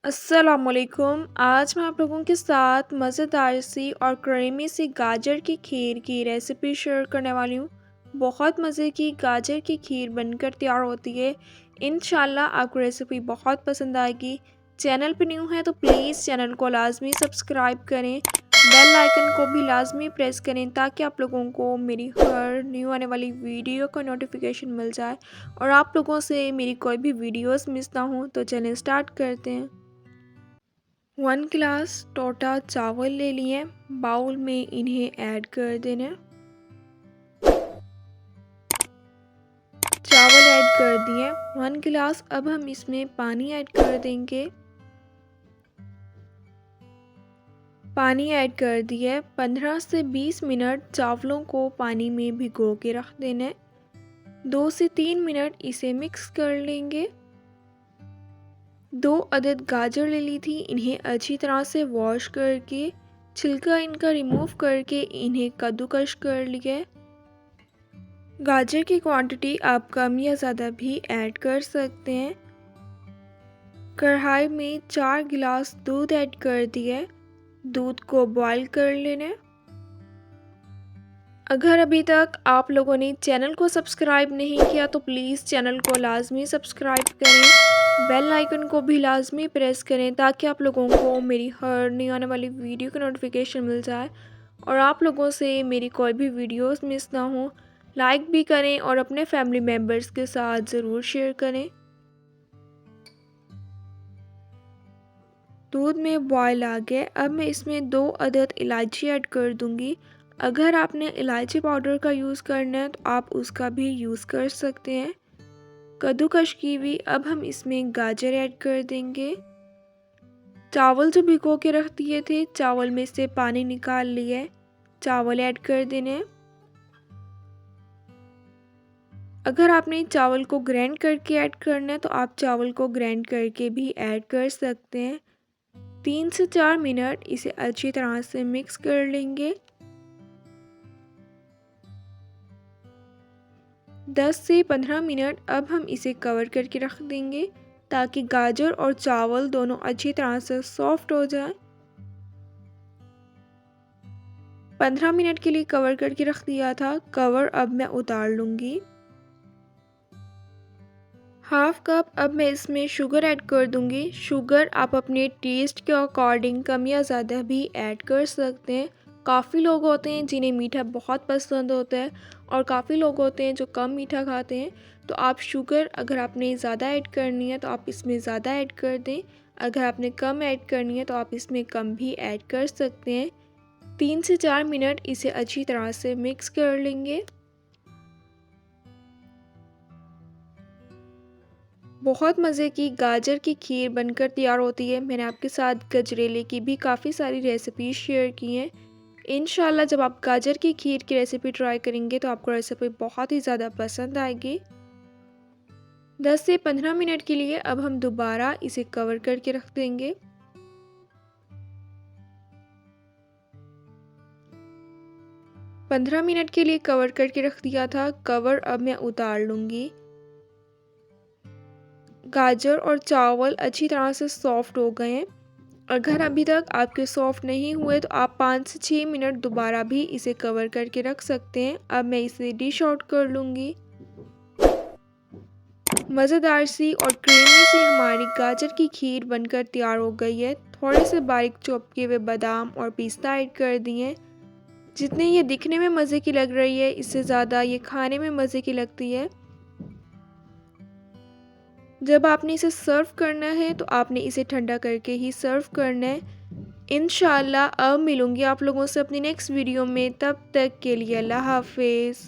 अस्सलामुअलैकुम। आज मैं आप लोगों के साथ मज़ेदार सी और क्रीमी सी गाजर की खीर की रेसिपी शेयर करने वाली हूँ। बहुत मज़े की गाजर की खीर बनकर तैयार होती है। इंशाल्लाह आपको रेसिपी बहुत पसंद आएगी। चैनल पे न्यू है तो प्लीज़ चैनल को लाजमी सब्सक्राइब करें, बेल आइकन को भी लाजमी प्रेस करें ताकि आप लोगों को मेरी हर न्यू आने वाली वीडियो का नोटिफिकेशन मिल जाए और आप लोगों से मेरी कोई भी वीडियोस मिस ना हो। तो चलें स्टार्ट करते हैं। 1 गिलास टोटा चावल ले लिए, बाउल में इन्हें ऐड कर देना। चावल ऐड कर दिए 1 गिलास। अब हम इसमें पानी ऐड कर देंगे। पानी ऐड कर दिए। 15 से 20 मिनट चावलों को पानी में भिगो के रख देना। 2 से 3 मिनट इसे मिक्स कर लेंगे। 2 अदद गाजर ले ली थी, इन्हें अच्छी तरह से वॉश करके छिलका इनका रिमूव करके इन्हें कद्दूकश कर लिया। गाजर की क्वांटिटी आप कम या ज़्यादा भी ऐड कर सकते हैं। कढ़ाई में 4 गिलास दूध ऐड कर दिया। दूध को बॉईल कर लेना। अगर अभी तक आप लोगों ने चैनल को सब्सक्राइब नहीं किया तो प्लीज़ चैनल को लाजमी सब्सक्राइब करें, बेल आइकन को भी लाजमी प्रेस करें ताकि आप लोगों को मेरी हर नई आने वाली वीडियो का नोटिफिकेशन मिल जाए और आप लोगों से मेरी कोई भी वीडियोस मिस ना हो। लाइक भी करें और अपने फैमिली मेम्बर्स के साथ ज़रूर शेयर करें। दूध में बॉयल आ गया। अब मैं इसमें 2 अदद इलायची ऐड कर दूंगी। अगर आपने इलायची पाउडर का यूज़ करना है तो आप उसका भी यूज़ कर सकते हैं। कद्दूकश की हुई। अब हम इसमें गाजर ऐड कर देंगे। चावल जो भिगो के रख दिए थे, चावल में से पानी निकाल लिए, चावल ऐड कर देने। अगर आपने चावल को ग्राइंड करके ऐड करना है तो आप चावल को ग्राइंड करके भी ऐड कर सकते हैं। 3 से 4 मिनट इसे अच्छी तरह से मिक्स कर लेंगे। 10 से 15 मिनट अब हम इसे कवर करके रख देंगे ताकि गाजर और चावल दोनों अच्छी तरह से सॉफ्ट हो जाए। 15 मिनट के लिए कवर करके रख दिया था। कवर अब मैं उतार लूँगी। हाफ कप अब मैं इसमें शुगर ऐड कर दूँगी। शुगर आप अपने टेस्ट के अकॉर्डिंग कम या ज़्यादा भी ऐड कर सकते हैं। काफ़ी लोग होते हैं जिन्हें मीठा बहुत पसंद होता है और काफ़ी लोग होते हैं जो कम मीठा खाते हैं। तो आप शुगर अगर आपने ज़्यादा ऐड करनी है तो आप इसमें ज़्यादा ऐड कर दें। अगर आपने कम ऐड करनी है तो आप इसमें कम भी ऐड कर सकते हैं। 3 से 4 मिनट इसे अच्छी तरह से मिक्स कर लेंगे। बहुत मज़े की गाजर की खीर बनकर तैयार होती है। मैंने आपके साथ गजरेले की भी काफ़ी सारी रेसिपीज़ शेयर की हैं। इंशाल्लाह जब आप गाजर की खीर की रेसिपी ट्राई करेंगे तो आपको रेसिपी बहुत ही ज़्यादा पसंद आएगी। 10 से 15 मिनट के लिए अब हम दोबारा इसे कवर करके रख देंगे। पंद्रह मिनट के लिए कवर करके रख दिया था। कवर अब मैं उतार लूँगी। गाजर और चावल अच्छी तरह से सॉफ्ट हो गए हैं। अगर अभी तक आपके सॉफ्ट नहीं हुए तो आप 5 से 6 मिनट दोबारा भी इसे कवर करके रख सकते हैं। अब मैं इसे डिश आउट कर लूँगी। मज़ेदार सी और क्रीमी सी हमारी गाजर की खीर बनकर तैयार हो गई है। थोड़े से बारीक चॉप किए हुए बादाम और पिस्ता ऐड कर दिए। जितने ये दिखने में मज़े की लग रही है इससे ज़्यादा ये खाने में मज़े की लगती है। जब आपने इसे सर्व करना है तो आपने इसे ठंडा करके ही सर्व करना है। इंशाल्लाह अब मिलूँगी आप लोगों से अपनी नेक्स्ट वीडियो में। तब तक के लिए अल्लाह हाफ़िज़।